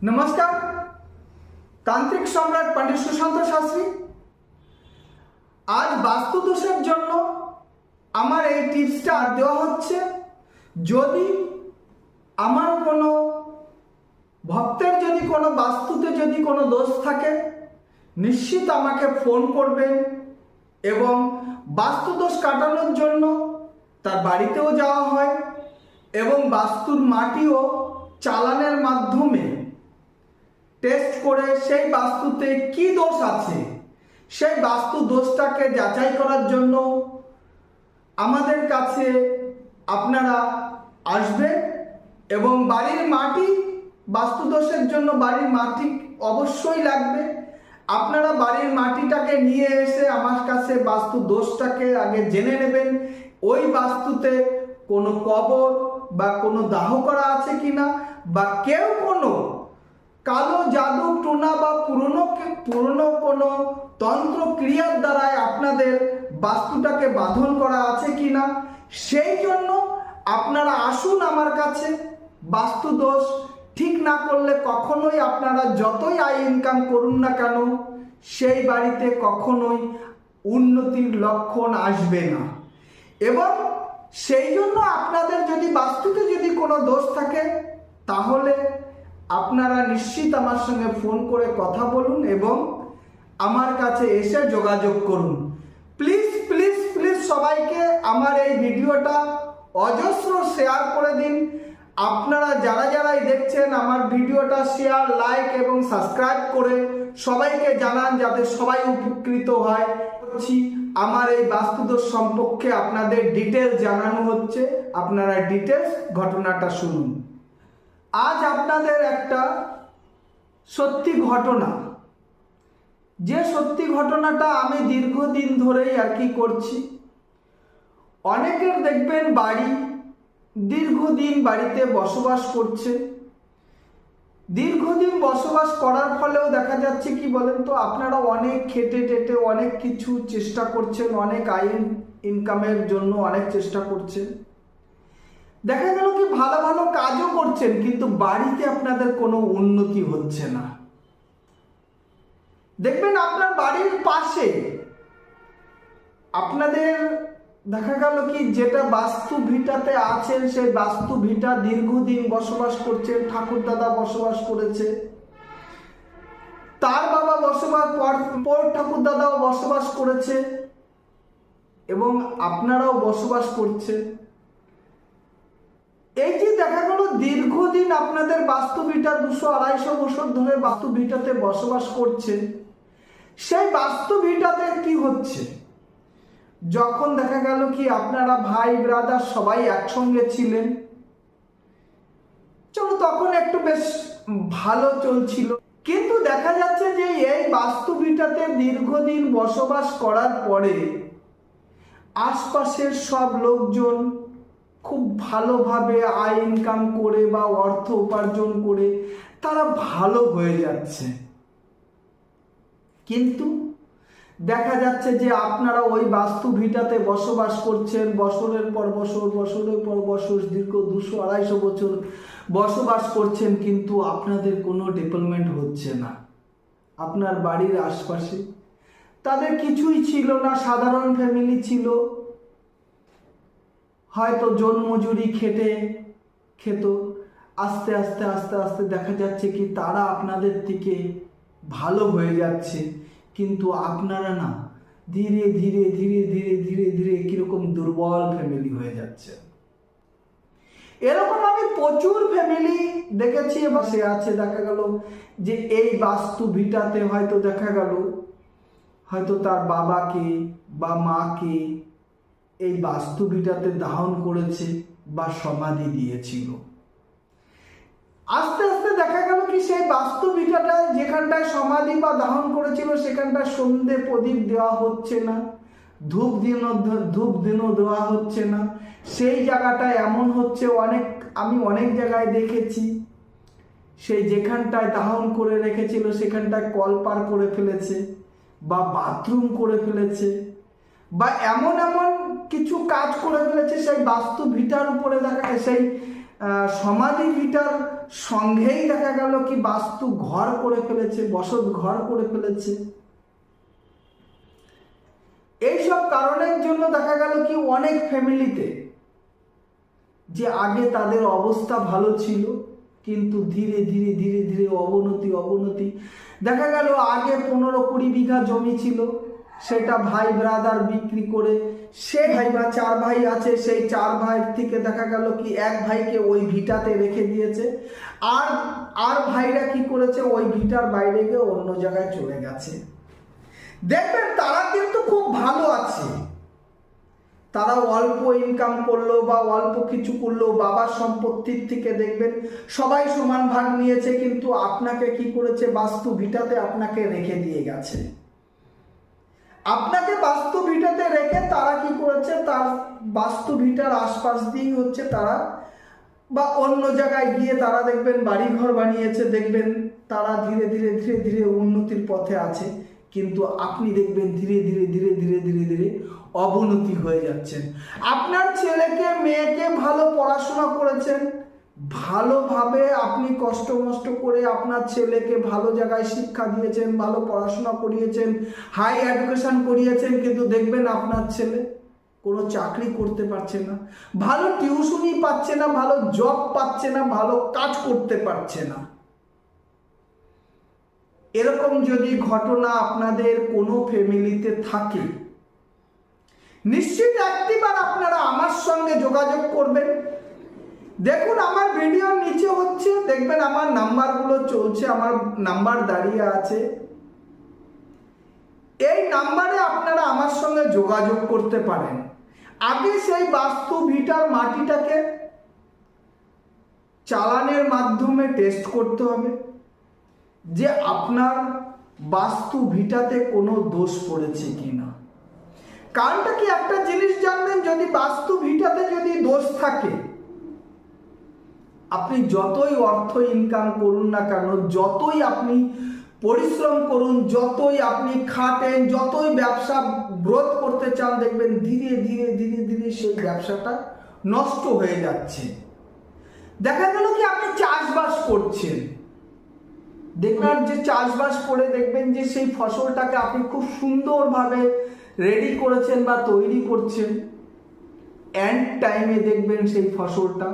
নমস্কার, তান্ত্রিক সম্রাট পণ্ডিত সুশান্ত শাস্ত্রী। আজ বাস্তু দোষের জন্য আমার এই টিপসটা দেওয়া হচ্ছে। যদি আমার কোনো ভক্তের যদি কোনো বাস্তুতে যদি কোনো দোষ থাকে, নিশ্চিত আমাকে ফোন করবেন এবং বাস্তু দোষ কাটানোর জন্য তার বাড়িতেও যাওয়া হয় এবং বাস্তুর মাটিও চালানের মাধ্যমে টেস্ট করে সেই বাস্তুতে কি দোষ আছে সেই বাস্তু দোষটাকে যাচাই করার জন্য আমাদের কাছে আপনারা আসবেন এবং বাড়ির মাটি বাস্তু দোষের জন্য বাড়ির মাটি অবশ্যই লাগবে। আপনারা বাড়ির মাটিটাকে নিয়ে এসে আমার কাছে বাস্তু দোষটাকে আগে জেনে নেবেন। ওই বাস্তুতে কোনো কবর বা কোনো দাহ করা আছে কিনা, বা কেউ কোনো কালো জাদু টুনা বা পুরনো কোনো তন্ত্র ক্রিয়ার দ্বারায় আপনাদের বাস্তুটাকে বাঁধন করা আছে কিনা, সেই জন্য আপনারা আসুন আমার কাছে। বাস্তু দোষ ঠিক না করলে কখনোই আপনারা যতই আয় ইনকাম করুন না কেন, সেই বাড়িতে কখনোই উন্নতির লক্ষণ আসবে না। এবং সেই জন্য আপনাদের যদি বাস্তুতে যদি কোনো দোষ থাকে, তাহলে আপনারা নিশ্চিত আমার সঙ্গে ফোন করে কথা বলুন এবং আমার কাছে এসে যোগাযোগ করুন। প্লিজ প্লিজ প্লিজ সবাইকে আমার এই ভিডিওটা অজস্র শেয়ার করে দিন। আপনারা যারাই দেখছেন আমার ভিডিওটা শেয়ার, লাইক এবং সাবস্ক্রাইব করে সবাইকে জানান, যাতে সবাই উপকৃত হয়। আমার এই বাস্তুদোষ সম্পর্কে আপনাদের ডিটেলস জানানো হচ্ছে, আপনারা ডিটেলস ঘটনাটা শুনুন। আজ আপনাদের একটা সত্যি ঘটনা, যে সত্যি ঘটনাটা আমি দীর্ঘদিন ধরেই আর কি করছি। অনেকের দেখবেন বাড়ি দীর্ঘদিন বাড়িতে বসবাস করছে, দীর্ঘদিন বসবাস করার ফলেও দেখা যাচ্ছে কি বলেন তো, আপনারা অনেক খেটে টেটে অনেক কিছু চেষ্টা করছেন, অনেক আয় ইনকামের জন্য অনেক চেষ্টা করছেন, দেখা গেল কি ভালো ভালো কাজও করছেন, কিন্তু বাড়িতে আপনাদের কোনো উন্নতি হচ্ছে না। দেখবেন আপনার বাড়ির পাশে আপনাদের দেখা গেল কি যেটা বাস্তু ভিটাতে আছেন, সেই বাস্তু ভিটা দীর্ঘদিন বসবাস করছেন, ঠাকুর দাদা বসবাস করেছে, তার বাবা বসবাস পর ঠাকুর দাদাও বসবাস করেছে এবং আপনারাও বসবাস করছেন। এই যে দেখা গেল দীর্ঘদিন আপনাদের বাস্তু ভিটা 200-250 বছর ধরে বাস্তু ভিটাতে বসবাস করছে, সেই বাস্তু ভিটাতে কি হচ্ছে, যখন দেখা গেল কি আপনারা ভাই ব্রাদার সবাই একসঙ্গে ছিলেন, চলো তখন একটু বেশ ভালো চলছিল, কিন্তু দেখা যাচ্ছে যে এই বাস্তু ভিটাতে দীর্ঘদিন বসবাস করার পরে আশপাশের সব লোকজন খুব ভালোভাবে আয় ইনকাম করে বা অর্থ উপার্জন করে তারা ভালো হয়ে যাচ্ছে, কিন্তু দেখা যাচ্ছে যে আপনারা ওই বাস্তু ভিটাতে বসবাস করছেন, বছরের পর বছর দীর্ঘ 200-250 বছর বসবাস করছেন, কিন্তু আপনাদের কোনো ডেভেলপমেন্ট হচ্ছে না। আপনার বাড়ির আশপাশে তাদের কিছুই ছিল না, সাধারণ ফ্যামিলি ছিল, হয়তো জন্মজুরি খেত, আস্তে আস্তে আস্তে আস্তে দেখা যাচ্ছে কি তারা আপনাদের থেকে ভালো হয়ে যাচ্ছে, কিন্তু আপনারা না ধীরে ধীরে ধীরে ধীরে ধীরে ধীরে কিরকম দুর্বল ফ্যামিলি হয়ে যাচ্ছে। এরকম আমি প্রচুর ফ্যামিলি দেখেছি বসে আছে, দেখা গেল যে এই বাস্তু ভিটাতে হয়তো দেখা গেল হয়তো তার বাবাকে বা মাকে এই বাস্তু ভিটাতে দাহন করেছে বা সমাধি দিয়েছিল। আস্তে আস্তে দেখা গেল কি সেই বাস্তু ভিটাটা যেখানটায় সমাধি বা দাহন করেছিল সেখানটায় সন্ধে প্রদীপ দেওয়া হচ্ছে না, ধূপ দিনও দেওয়া হচ্ছে না। সেই জায়গাটায় এমন হচ্ছে, আমি অনেক জায়গায় দেখেছি, সেই যেখানটায় দাহন করে রেখেছিল সেখানটায় কল পার করে ফেলেছে বা বাথরুম করে ফেলেছে বা এমন কিছু কাজ করে ফেলেছে, সেই বাস্তু ভিটার উপরে দেখা সেই সমাধি ভিটার সঙ্গেই দেখা গেল কি বাস্তু ঘর করে ফেলেছে, বসত ঘর করে ফেলেছে। এইসব কারণের জন্য দেখা গেল কি অনেক ফ্যামিলিতে যে আগে তাদের অবস্থা ভালো ছিল, কিন্তু ধীরে ধীরে ধীরে ধীরে অবনতি দেখা গেল আগে 15-20 বিঘা জমি ছিল, সেটা ভাই ব্রাদার বিক্রি করে সেই ভাই বা 4 ভাই আছে, সেই 4 ভাইয়ের থেকে দেখা গেল কি এক ভাইকে ওই ভিটাতে রেখে দিয়েছে, আর ভাইরা কি করেছে ওই ভিটার বাইরে গিয়ে অন্য জায়গায় চলে গেছে। দেখবেন তারা কিন্তু খুব ভালো আছে, তারা অল্প ইনকাম করলো বা অল্প কিছু করলো, বাবার সম্পত্তির থেকে দেখবেন সবাই সমান ভাগ নিয়েছে, কিন্তু আপনাকে কি করেছে বাস্তু ভিটাতে আপনাকে রেখে দিয়ে গেছে। আপনাকে বাস্তু ভিটাতে রেখে তারা কি করেছে, তার বাস্তু ভিটার আশপাশ দিয়ে হচ্ছে তারা বা অন্য জায়গায় গিয়ে তারা দেখবেন বাড়ি ঘর বানিয়েছে, দেখবেন তারা ধীরে ধীরে ধীরে ধীরে উন্নতির পথে আছে, কিন্তু আপনি দেখবেন ধীরে ধীরে ধীরে ধীরে ধীরে ধীরে অবনতি হয়ে যাচ্ছেন। আপনার ছেলেকে মেয়েকে ভালো পড়াশোনা করেছেন, ভালোভাবে আপনি কষ্ট মষ্ট করে আপনার ছেলেকে ভালো জায়গায় শিক্ষা দিয়েছেন, ভালো পড়াশোনা করিয়েছেন, হাই এডুকেশন করিয়েছেন, কিন্তু দেখবেন আপনার ছেলে কোনো চাকরি করতে পারছে না, ভালো টিউশনি পাচ্ছে না, ভালো জব পাচ্ছে না, ভালো কাজ করতে পারছে না। এরকম যদি ঘটনা আপনাদের কোনো ফ্যামিলিতে থাকে, নিশ্চিত একটিবার আপনারা আমার সঙ্গে যোগাযোগ করবেন। দেখুন আমার ভিডিওর নিচে হচ্ছে দেখবেন আমার নাম্বারগুলো চলছে, আমার নাম্বার দাঁড়িয়ে আছে, এই নাম্বারে আপনারা আমার সঙ্গে যোগাযোগ করতে পারেন। আগে সেই বাস্তু ভিটার মাটিটাকে চালানের মাধ্যমে টেস্ট করতে হবে যে আপনার বাস্তু ভিটাতে কোনো দোষ পড়েছে কিনা। কারণটা কি, একটা জিনিস জানবেন, যদি বাস্তু ভিটাতে যদি দোষ থাকে, আপনি যতই অর্থ ইনকাম করুন না কেন, যতই আপনি পরিশ্রম করুন, যতই আপনি খাটেন, যতই ব্যবসা গ্রোথ করতে চান, দেখবেন ধীরে ধীরে ধীরে ধীরে সেই ব্যবসাটা নষ্ট হয়ে যাচ্ছে। দেখা গেল কি আপনি চাষবাস করছেন, দেখবেন যে চাষবাস করে দেখবেন যে সেই ফসলটাকে আপনি খুব সুন্দরভাবে রেডি করেছেন বা তৈরি করছেন, এন্ড টাইমে দেখবেন সেই ফসলটা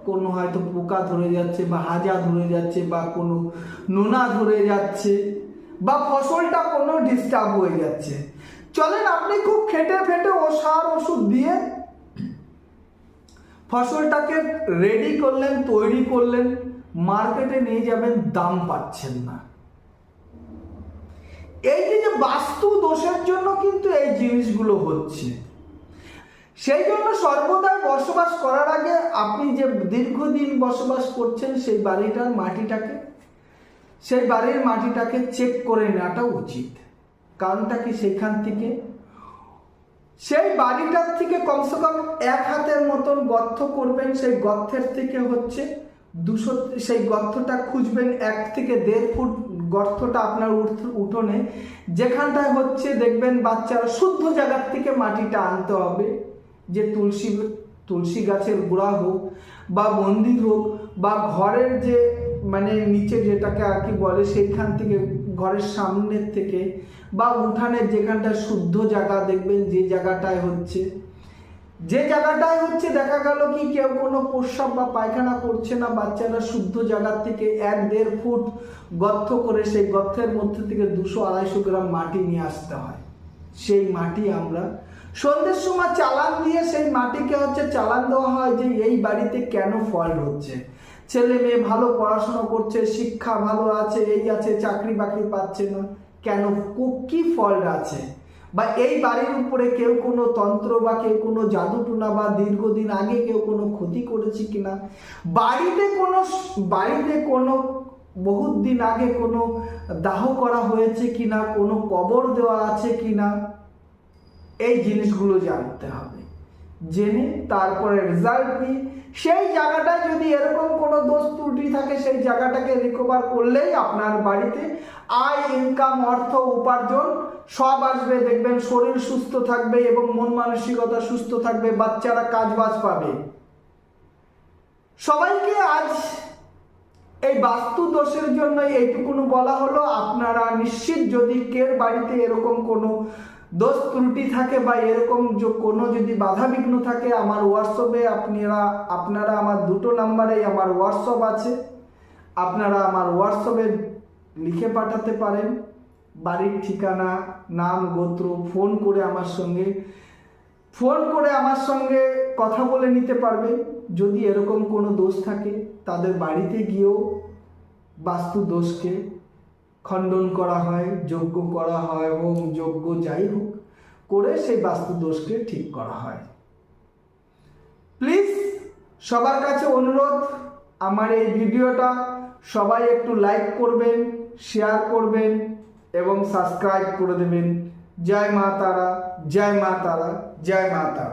কোনো হয়তো পোকা ধরে যাচ্ছে বা হাজা ধরে যাচ্ছে বা কোনো নোনা ধরে যাচ্ছে বা ফসলটা কোনো ডিস্টার্ব হয়ে যাচ্ছে। চলেন আপনি খুব খেটে ফেটে সার ওষুধ দিয়ে ফসলটাকে রেডি করলেন, তৈরি করলেন, মার্কেটে নিয়ে যাবেন, দাম পাচ্ছেন না। এই যে বাস্তু দোষের জন্য কিন্তু এই জিনিসগুলো হচ্ছে। সেই জন্য সর্বদাই বসবাস করার আগে আপনি যে দীর্ঘদিন বসবাস করছেন সেই বাড়ির মাটিটাকে চেক করে নেওয়াটা উচিত। কারণটা কি, সেখান থেকে সেই বাড়িটার থেকে কমসে কম 1 হাতের মতন গর্ত করবেন, সেই গর্তের থেকে হচ্ছে 200, সেই গর্তটা খুঁজবেন 1 থেকে 1.5 ফুট গর্তটা আপনার উঠোনে, যেখানটায় হচ্ছে দেখবেন বাচ্চারা শুদ্ধ জায়গার থেকে মাটিটা আনতে হবে, যে তুলসী গাছের গোড়া হোক বা মন্দির হোক বা ঘরের যে মানে নিচে যেটাকে আর কি বলে, সেইখান থেকে ঘরের সামনের থেকে বা উঠানের যেখানটায় শুদ্ধ জায়গা, দেখবেন যে জায়গাটায় হচ্ছে দেখা গেল কি কেউ কোনো প্রস্রাব বা পায়খানা করছে না, বাচ্চারা শুদ্ধ জায়গার থেকে 1-1.5 ফুট গর্ত করে সেই গর্তের মধ্যে থেকে 200-250 গ্রাম মাটি নিয়ে আসতে হয়। সেই মাটি আমরা সন্ধ্যের সময় চালান দিয়ে সেই মাটিকে হচ্ছে চালান দেওয়া হয় যে এই বাড়িতে কেন ফল্ট হচ্ছে, ছেলে মেয়ে ভালো পড়াশোনা করছে, শিক্ষা ভালো আছে, এই আছে, চাকরি বাকরি পাচ্ছে না, কেন, কি ফল্ট আছে, বা এই বাড়ির উপরে কেউ কোনো তন্ত্র বা কেউ কোনো জাদুটুনা বা দীর্ঘদিন আগে কেউ কোনো ক্ষতি করেছে কিনা, বাড়িতে কোনো বহুত দিন আগে কোনো দাহ করা হয়েছে কিনা, কোনো কবর দেওয়া আছে কিনা, এই জিনিসগুলো জানতে হবে। জেনে তারপরে রেজাল্ট নিয়ে সেই জায়গাটায় যদি এরকম কোনো দোষ ত্রুটি থাকে, সেই জায়গাটাকে রিকভার করলেই আপনার বাড়িতে আয়, ইনকাম, অর্থ উপার্জন সব আসবে। দেখবেন শরীর সুস্থ থাকবে এবং মন মানসিকতা সুস্থ থাকবে, বাচ্চারা কাজ বাজ পাবে। সবাইকে আজ এই বাস্তু দোষের জন্য এইটুকুনো বলা হলো, আপনারা নিশ্চিত যদি কের বাড়িতে এরকম কোনো দোষ ত্রুটি থাকে বা এরকম কোনো যদি বাধা বিঘ্ন থাকে, আমার হোয়াটসঅ্যাপে আপনারা আমার দুটো নাম্বারে আমার হোয়াটসঅ্যাপ আছে, আপনারা আমার হোয়াটসঅ্যাপে লিখে পাঠাতে পারেন বাড়ির ঠিকানা, নাম, গোত্র, ফোন করে আমার সঙ্গে কথা বলে নিতে পারবেন। যদি এরকম কোনো দোষ থাকে তাদের বাড়িতে গিয়েও বাস্তু দোষকে খণ্ডন করা হয়, যজ্ঞ করা হয়, হোম যজ্ঞ যাই হোক করে সেই বাস্তু দোষকে ঠিক করা হয়। প্লিজ সবার কাছে অনুরোধ, আমার এই ভিডিওটা সবাই একটু লাইক করবেন, শেয়ার করবেন এবং সাবস্ক্রাইব করে দেবেন। জয় মা তারা, জয় মা তারা, জয় মা তারা।